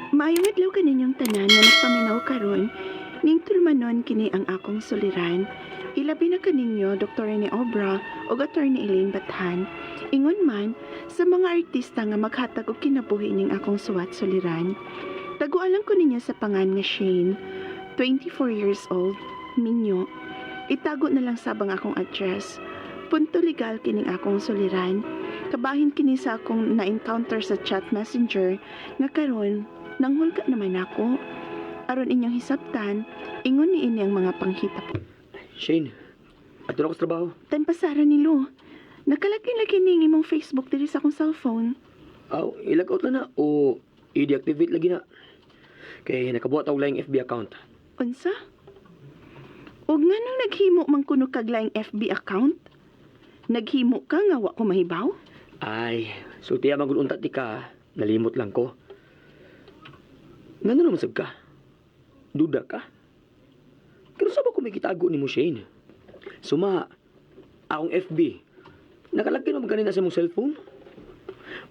Maayong adlaw kaninyong tanan nga nagpaminaw karon, ning tulmanon kini ang akong suliran. Ilabi na kaninyo Dr. Rene Obra o Attorney Elaine Bathan. Ingon man sa mga artista nga maghatag og kinabuhi ning akong suwat suliran. Tagualang ko ninyo sa pangan nga Shane, 24 years old, minyo. Itago na lang sabang akong address. Punto legal kining akong suliran. Kabahin kini sa akong na-encounter sa chat messenger nga karon nanghulga naman ako. Aron inyong hisabtan, ingon ni ini ang mga panghitap. Shane, ato na ako sa trabaho. Tan pasara ni Lo. Nakalaki-laki ning imong Facebook diri sa akong cellphone. Aw, ilag out na o i-deactivate lagi na. Kaya nakabuhat ako lang FB account. Unsa? Ug nganong naghimo man kuno kag laing FB account? Naghimo ka nga wa ko mahibaw? Ay, sultiya magulunta ti ka, nalimot lang ko. Ngano naman sab ka? Duda ka? Pero sa ba ko may kitago ni mo, Shane? Suma, akong FB. Nakalagay naman kanina sa mong cellphone.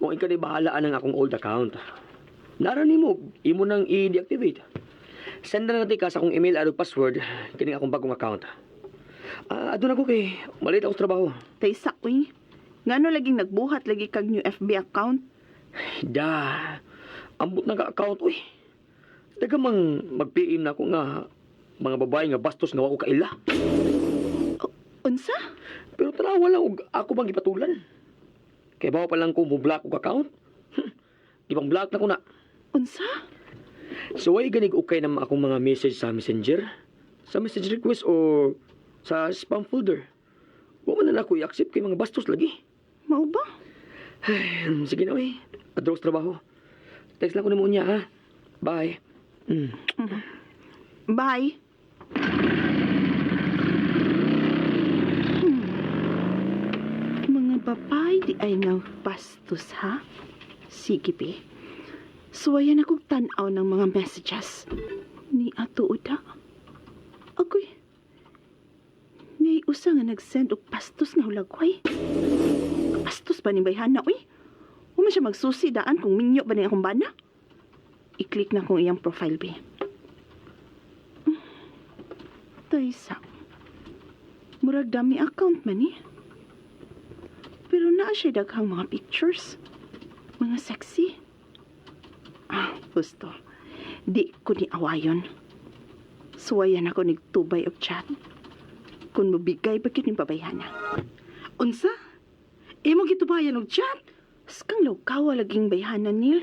Kung ikaw na bahalaan ng akong old account. Narani mo, imo nang i-deactivate. Send na natin ka sa akong email at password kining akong bagong account. Adun ako kay malit ako sa trabaho. Tay sakoy. Ngano laging nagbuhat lagi kag new FB account? Da, ambot na ka-account, uy. Dagamang mag-PM na ako nga mga babae nga bastos nga wako kaila. Unsa? Pero tanawa lang og ako bang ipatulan. Kaya bawa pa lang ko mo-block og account. Ibang block na ko na. Unsa? So ay ganig okay na akong mga message sa messenger, sa message request o sa spam folder. Wa man na ako i-accept kay mga bastos lagi. Mao ba? Sige na, uy. Adro sa trabaho. Text lang ko na mo niya, ha? Bye. Bye. Mga babae di ay nga bastos, ha? Sige, be. Suwayan akong tanaw ng mga messages. Ni Ato Uda. Agoy. Ni usa nga nag-send og bastos nga hulagway. Bastos ba ni bayhana, uy? Human siya magsusi daan kung minyo ba ni akong bana? I-click na kong iyang profile, be. Taysa. Murag dami account man eh. Pero naa siya daghang mga pictures. Mga sexy. Gusto. Di ko ni awayon. Suwayan ako nagtubay og chat. Kung mabigay ba kini babayhana. Unsa? Imo gitubayan og chat? Skang lawkawa laging bayhana nil.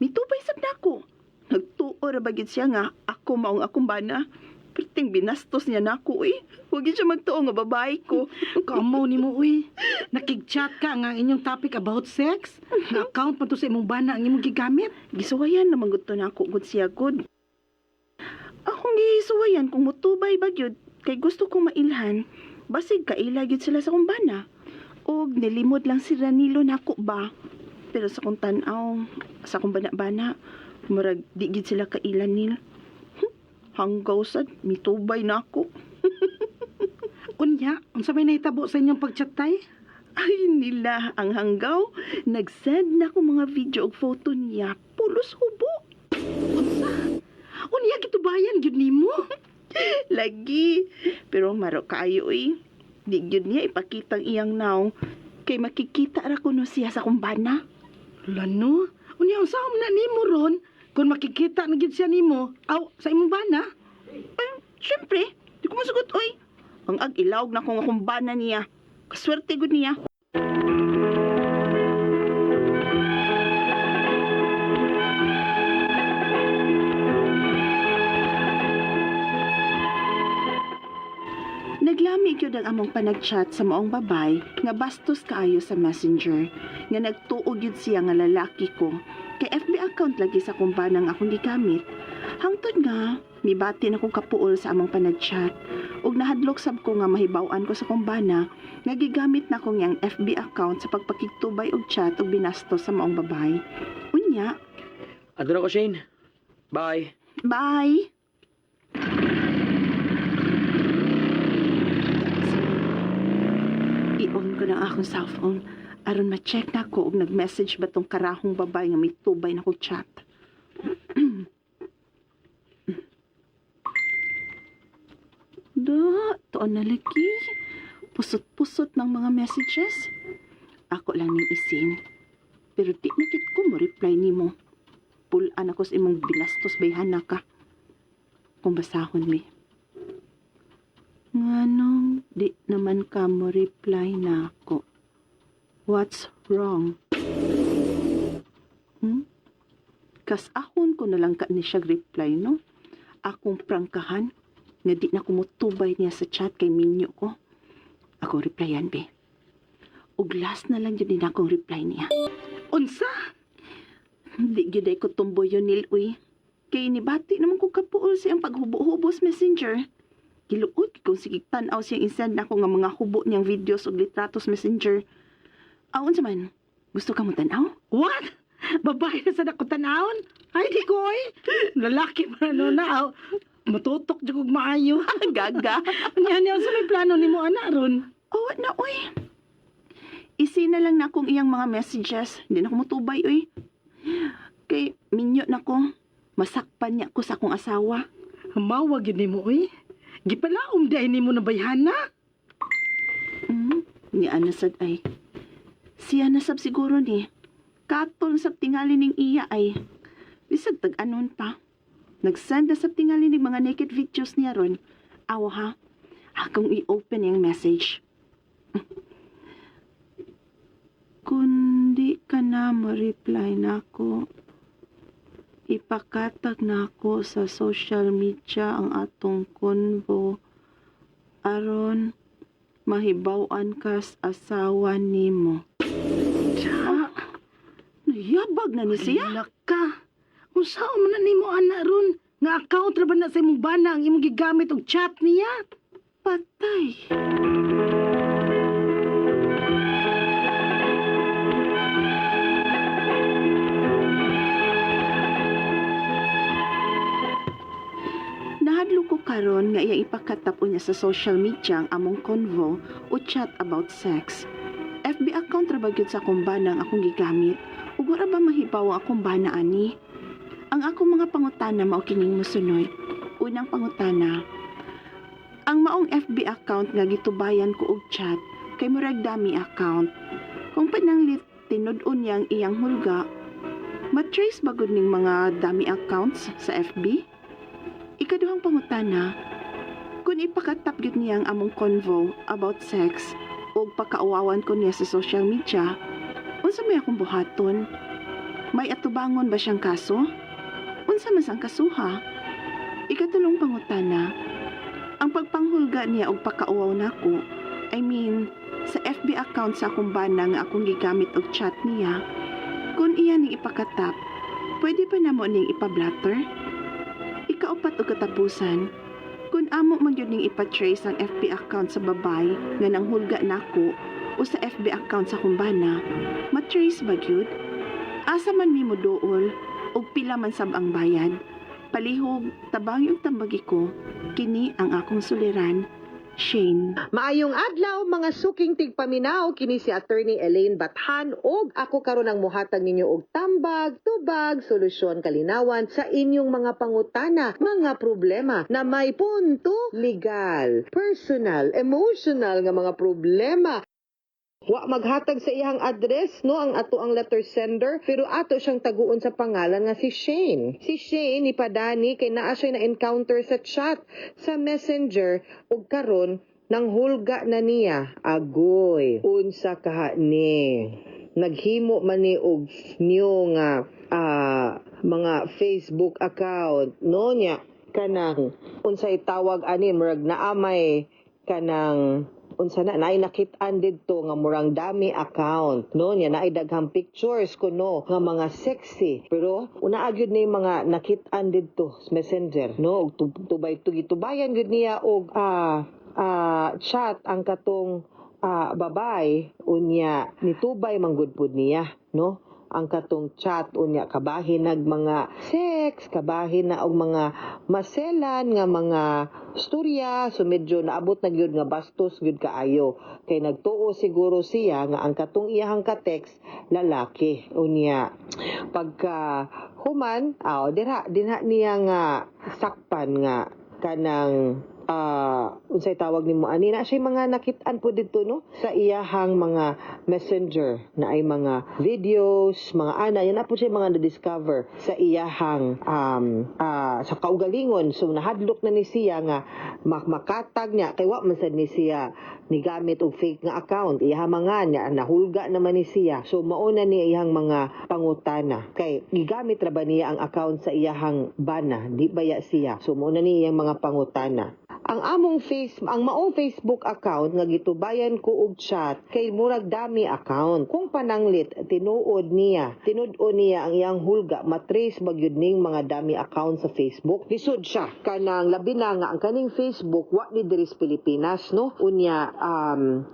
Mitubay sab na ako. Nagtuo ra bagid siya nga ako maong akong bana. Perting binastos niya nako eh. Huwag siya magtuo nga babae ko. Kamo ni mo uy. Nakig-chat ka nga ang inyong topic about sex. Na account pa to sa imong bana ang imong gigamit. Gisuwayan naman gud to nako gud siya gud. Akong gisuwayan kung mutubay ba gyud kay gusto kong mailhan. Basig kaila gyud sila sa akong bana. Og nilimod lang si Ranilo nako ba. Pero sa kong tan-aw, sa akong bana-bana, murag di gyud sila kailan nil. Hanggaw sad, mitubay na ako. Unya, unsa may nahitabo sa inyong pag-chat tay? Ay nila ang hanggaw. Nag-send na ako mga video og photo niya. Pulos hubo. Unya gitubayan gyud nimo. Lagi. Pero maro kaayo eh. Di gyud niya ipakitang iyang naw. Kay makikita ra kuno siya sa kumbana. Lano? Unya unsa man na nimo ron? Kung makikita na gyud siya nimo, aw sa imong bana? Siyempre, di ko masugot oy. Ang ag-ilawag na kong kumbana niya. Kaswerte gud niya. Naglami gyud ang among panag-chat sa maong babay nga bastos kaayo sa messenger nga nagtuog gyud siya nga lalaki ko kay FB account lagi sa kumbanang akong gigamit. Hangtod nga mibati na kong kapuol sa among panag-chat ug nahadlok sab ko nga mahibaw-an ko sa kumbana nga gigamit na ko yang FB account sa pagpakigtubay og chat ug binastos sa maong babay. Unya, Adun ako, Shane. Bye. bye. I-on ko na akong cellphone aron ma-check na ko og nag-message ba tong karahong babay nga may tubay na ko chat. Tuon na lagi. Pusot-pusot ng mga messages. Ako lang ning isin. Pero di nakit ko mo reply nimo. Pulaan ako sa imong binastos bayhana ka. Kung basahon mi. Nganong di naman ka mo reply na ako? What's wrong? Kas ahon ko na lang ka ni siya reply, no? Akong prangkahan, nga di na kumutubay niya sa chat kay minyo ko. Ako replyan, be. Ug last na lang yun din akong reply niya. Unsa? Di gyud ay ko tumboy yun, Niloy. Kay nibati naman ko kapuol siyang paghubo-hubos messenger. Giluod kung sige tanaw siyang isend na ko nga mga hubo niyang videos ug litratos messenger. Aon sa man, gusto ka mo tanaw? What? Babae na sa nakutanahon? Ay, di ko eh. Lalaki pa na na. Matutok dyan kong maayo. Gaga. Niya sa may plano ni mo, anak, ron. Oh, na, oy. Isi na lang na akong iyang mga messages. Hindi na ako mutubay, oy. Kay, minyo na ko. Masakpan niya ko sa akong asawa. Mawag yun ni mo, eh. Gipalaom dahil ni mo na bayhana. Ni Anasad ay. Siya nasab siguro ni. Katol sa tingali ning iya ay. Bisag tag-anon pa. Nag-send na sa tingali ning mga naked videos niya ron. Awa ha. Akong i-open yung message. Kundi ka na ma-reply na ako. Ipakatag na ako sa social media ang atong konbo. Aron, mahibaw-an ka sa asawa nimo. Nayabag na ni siya. Ay, naka. Kung saan mo na ni mo, anak, ron. Nga account ra ba na sa imong bana ang imong gigamit og chat niya? Patay. Nahadlo ko karon nga iyang ipakatapo niya sa social media ang among convo o chat about sex. FB account ra ba gyud sa akong bana ang akong gigamit? Ug wala ba mahibaw ang akong bana ani? Ang akong mga pangutana mao kining mosunod. Unang pangutana, ang maong FB account nga gitubayan ko og chat kay murag dami account. Kung pananglit tinud-on niyang iyang hulga, matrace ba gud ning mga dami accounts sa FB? Ikaduhang pangutana, kung ipakatap gyud niya ang among convo about sex o pakauwawan ko niya sa social media, unsa may akong buhaton? May atubangon ba siyang kaso? Unsa man sang kasuha? Ikatulong pangutana, ang pagpanghulga niya og pakauwaw nako, I mean, sa FB account sa akong bana nga akong gigamit og chat niya, kung iya ning ipakatap, pwede pa namo ning ipablatter? Ikaupat og katapusan, kung amo man yun ning ipatrace ang FB account sa babay nga nanghulga nako o sa FB account sa kumbana, matrace ba gyud? Asa man mi mo dool o pila man sab ang bayad? Palihog, tabang yung tambagi ko, kini ang akong suliran, Shane. Maayong adlaw mga suking tigpaminaw kini si Attorney Elaine Bathan ug ako karon ang muhatag ninyo og tambag, tubag, solusyon kalinawan sa inyong mga pangutana, mga problema na may punto legal, personal, emotional nga mga problema. Wa maghatag sa iyang address no ang ato ang letter sender pero ato siyang taguon sa pangalan nga si Shane. Si Shane ipadani kay naa siya na encounter sa chat sa Messenger ug karon nang hulga na niya. Agoy, unsa kaha ni? Naghimo man ni og new nga mga Facebook account no nya kanang unsay tawag ani murag naamay kanang unsa na naay nakit-an didto nga murang dami account no nya naay daghang pictures kuno nga mga sexy pero una gyud ni mga nakit-an didto sa Messenger no ug tubayan gyud niya og chat ang katong babay unya nitubay man gud pud niya no ang katong chat unya kabahin nag mga sex, kabahin na og mga maselan nga mga storya, so medyo naabot na gyud nga bastos gyud kaayo. Kay nagtuo siguro siya nga ang katong iyahang ka-text lalaki unya pagka Human, dinha niya nga sakpan nga kanang unsay tawag nimo ani na siya mga nakit-an po dito no sa iyahang mga messenger na ay mga videos, mga ana yan na po siya mga na-discover sa iyahang sa kaugalingon. So nahadlok na ni siya nga makatag niya kay wa man sad ni siya ni gamit og fake nga account. Iyaha mga niya nahulga naman ni siya. So mauna ni iyang mga pangutana kay gigamit ra ba niya ang account sa iyahang bana, di baya siya. So mauna ni iyang mga pangutana. Ang maong Facebook account nga gitubayan ko og chat kay murag dami account. Kung pananglit tinuod niya ang iyang hulga matrace magyud ning mga dami account sa Facebook. Lisod siya kanang labi na nga ang kaning Facebook wa ni diri sa Pilipinas no. Unya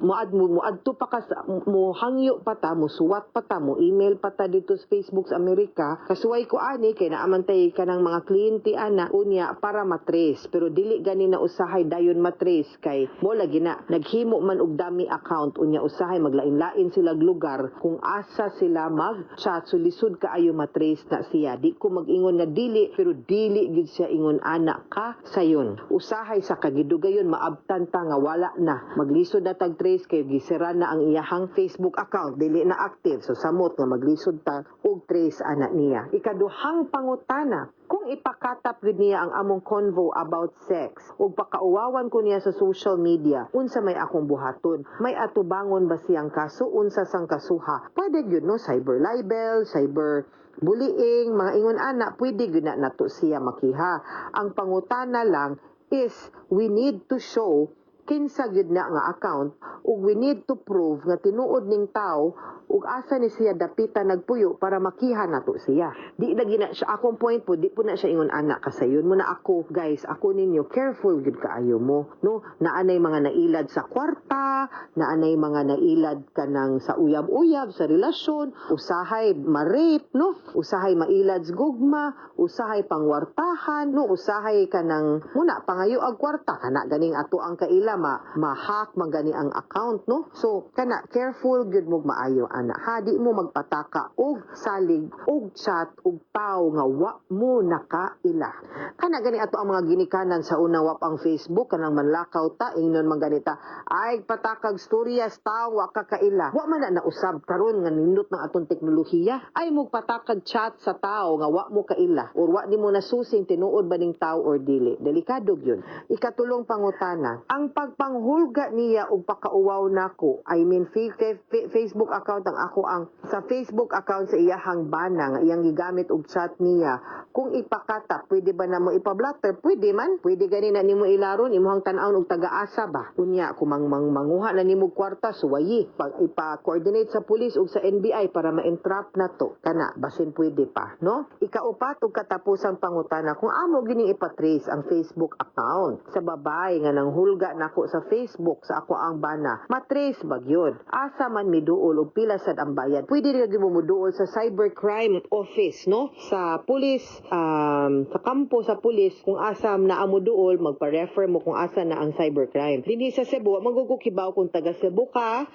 muadto pa ka mo hangyo pa ta mo suwat pa ta mo email pa ta dito sa Facebook sa Amerika. Kasuway ko ani kay naamantay kanang mga kliyente ana unya para matrace pero dili gani na usahay dayon matrace kay mo lagi na naghimo man og dami account unya usahay maglain-lain sila lugar kung asa sila mag-chat so lisod kaayo matrace na siya. Di ko mag-ingon nga dili pero dili gid siya ingon ana ka sayon. Usahay sa kagidugayon maabtan ta nga wala na maglisod na tag trace kay gisira na ang iyahang Facebook account dili na active so samot nga maglisod ta og trace ana niya. Ikaduhang pangutana kung ipakatap gid niya ang among convo about sex ug pakauwawan ko niya sa social media unsa may akong buhaton may atubangon ba siyang kaso unsa sang kasuha pwede gyud no cyber libel cyber bullying mga ingon ana pwede gyud na nato siya makiha. Ang pangutana lang is we need to show kinsa gyud na nga account ug we need to prove nga tinuod ning tao ug asa ni siya dapita nagpuyo para makiha nato siya. Di na gina siya akong point po, di po na siya ingon anak kasayon mo na ako guys, ako ninyo careful gud kaayo mo no naanay mga nailad sa kwarta, naanay mga nailad kanang sa uyab-uyab sa relasyon, usahay ma-rape no, usahay mailad sa gugma, usahay pangwartahan no, usahay kanang muna pangayo ag kwarta kana ganing ato ang kaila ma-hack magani ang account no. So kana careful gud mo maayo ana ha di mo magpataka og salig og chat og tao nga wa mo nakaila. Kana gani ato ang mga ginikanan sa una wap ang Facebook kanang manlakaw ta ingnon man ganita ay patakag storya tao wa ka kaila. Wa man na usab karon nga nindot ng atong teknolohiya ay mo patakag chat sa tao nga wa mo kaila or wa nimo nasusing tinuod ba ning tao or dili. Delikado gyud. Ikatulong pangutana ang pagpanghulga niya og pakauwaw nako I mean Facebook account ang ako ang sa Facebook account sa iyahang bana nga iyang gigamit og chat niya kung ipakata pwede ba namo ipablotter pwede man pwede gani na nimo ilaron imuhang tan-awon og taga-asa ba unya kung manguha na nimo kwarta suwayi pag ipa-coordinate sa pulis ug sa NBI para ma-entrap na to kana basin pwede pa no. Ikaupat ug katapusang pangutana kung amo gini ipatrace ang Facebook account sa babae nga nanghulga nako sa Facebook sa ako ang bana matrace ba gyud asa man miduol og pila sad ang bayad pwede rin mo muduol sa cybercrime office no sa pulis sa kampo sa pulis kung asa na amo duol magpa-refer mo kung asa na ang cybercrime dinhi sa Cebu magugukibaw kung taga Cebu ka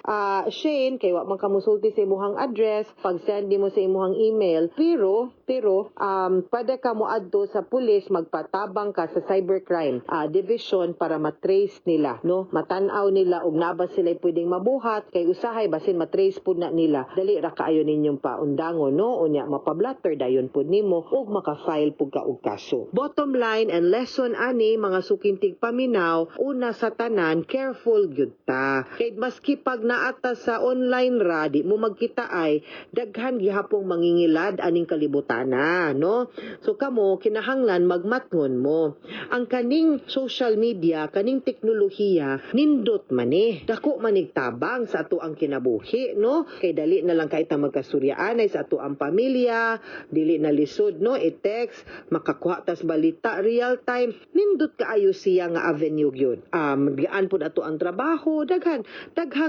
Shane kay wa man ka musulti sa imong address pag send mo sa imong email pero pwede ka mo adto sa pulis magpatabang ka sa cybercrime division para matrace nila no matan-aw nila og naba sila pwedeng mabuhat kay usahay basin matrace pud na nila dali ra kaayo ninyong paundangon no unya mapablatter dayon pud nimo ug maka-file pud ka og kaso. Bottom line and lesson ani mga sukintig paminaw una sa tanan careful gyud ta kay maski pag naata sa online ra di mo magkita ay daghan gihapong mangingilad aning kalibutana no. So kamo kinahanglan magmatngon mo ang kaning social media kaning teknolohiya nindot mani dako manig tabang sa ato ang kinabuhi no kay dali na lang kahit magkasuryaan ay sa ato ang pamilya dili na lisod no i-text makakuha tas balita real time nindot kaayo siya nga avenue gyud gaan pud ato ang trabaho daghan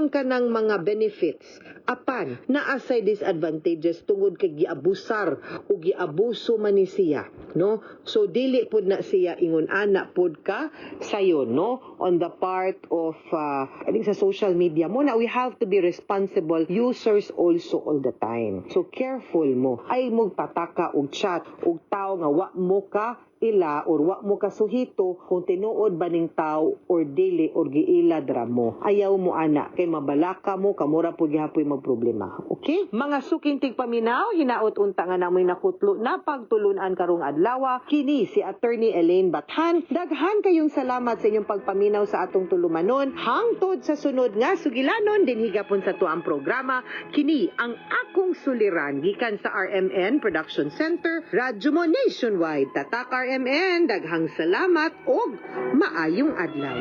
ka ng mga benefits apan naa say disadvantages tungod kay giabusar o giabuso man ni siya no? So dili pud na siya ingon ana pud ka sayo, no? On the part of I think sa social media mo na we have to be responsible users also all the time. So careful mo. Ay mo pataka og chat og tao nga wa mo ka ila or wa mo kasuhito kung tinuod ba ning tao or dili or giila dra mo. Ayaw mo ana kay mabalaka mo kamura pud gihapoy magproblema. Okay? Mga suking tigpaminaw, hinaot unta nga namoy nakutlo na pagtulunan karong adlaw. Kini si Attorney Elaine Bathan. Daghan kayong salamat sa inyong pagpaminaw sa atong tulumanon. Hangtod sa sunod nga sugilanon din higapon sa tuang programa. Kini ang akong suliran gikan sa RMN Production Center, Radyo Mo Nationwide. Tatak RMN, daghang salamat og maayong adlaw.